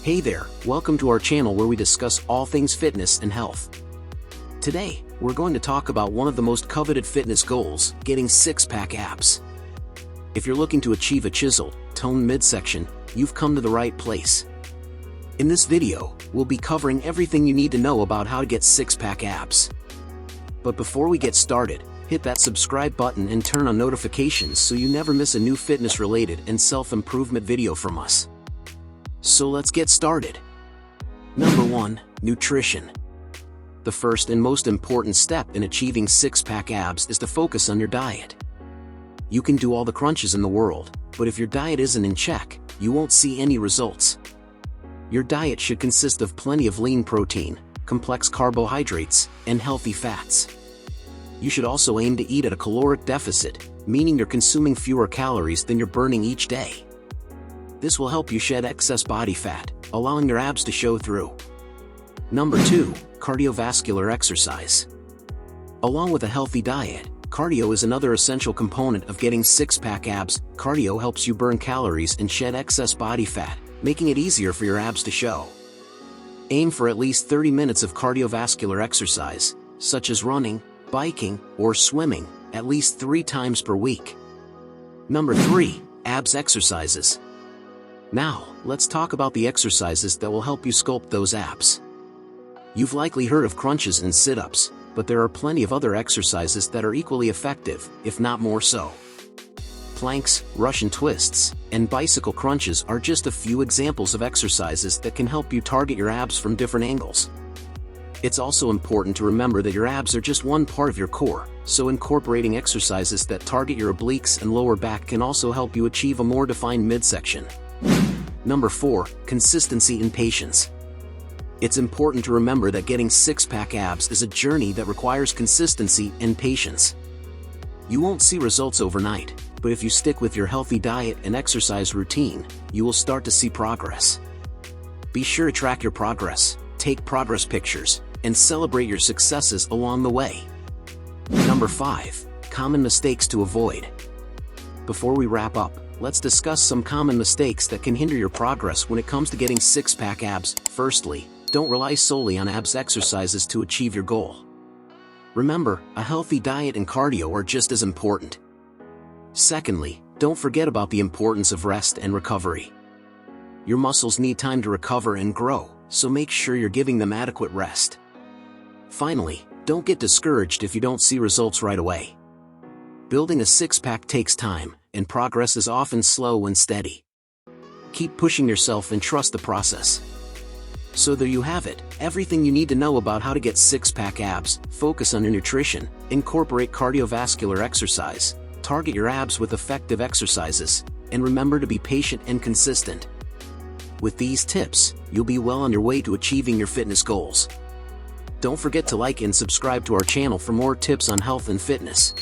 Hey there, welcome to our channel where we discuss all things fitness and health. Today, we're going to talk about one of the most coveted fitness goals, getting six-pack abs. If you're looking to achieve a chiseled, toned midsection, you've come to the right place. In this video, we'll be covering everything you need to know about how to get six-pack abs. But before we get started, hit that subscribe button and turn on notifications so you never miss a new fitness-related and self-improvement video from us. So let's get started. Number 1. Nutrition. The first and most important step in achieving six-pack abs is to focus on your diet. You can do all the crunches in the world, but if your diet isn't in check, you won't see any results. Your diet should consist of plenty of lean protein, complex carbohydrates, and healthy fats. You should also aim to eat at a caloric deficit, meaning you're consuming fewer calories than you're burning each day. This will help you shed excess body fat, allowing your abs to show through. Number 2. Cardiovascular exercise. Along with a healthy diet, cardio is another essential component of getting six-pack abs. Cardio helps you burn calories and shed excess body fat, making it easier for your abs to show. Aim for at least 30 minutes of cardiovascular exercise, such as running, biking, or swimming, at least 3 times per week. Number 3. Abs exercises. Now, let's talk about the exercises that will help you sculpt those abs. You've likely heard of crunches and sit-ups, but there are plenty of other exercises that are equally effective, if not more so. Planks, Russian twists, and bicycle crunches are just a few examples of exercises that can help you target your abs from different angles. It's also important to remember that your abs are just one part of your core, so incorporating exercises that target your obliques and lower back can also help you achieve a more defined midsection. Number 4. Consistency and patience. It's important to remember that getting six-pack abs is a journey that requires consistency and patience. You won't see results overnight, but if you stick with your healthy diet and exercise routine, you will start to see progress. Be sure to track your progress, take progress pictures, and celebrate your successes along the way. Number 5. Common mistakes to avoid. Before we wrap up, let's discuss some common mistakes that can hinder your progress when it comes to getting six-pack abs. Firstly, don't rely solely on abs exercises to achieve your goal. Remember, a healthy diet and cardio are just as important. Secondly, don't forget about the importance of rest and recovery. Your muscles need time to recover and grow, so make sure you're giving them adequate rest. Finally, don't get discouraged if you don't see results right away. Building a six-pack takes time, and progress is often slow and steady. Keep pushing yourself and trust the process. So there you have it, everything you need to know about how to get six-pack abs. Focus on your nutrition, incorporate cardiovascular exercise, target your abs with effective exercises, and remember to be patient and consistent. With these tips, you'll be well on your way to achieving your fitness goals. Don't forget to like and subscribe to our channel for more tips on health and fitness.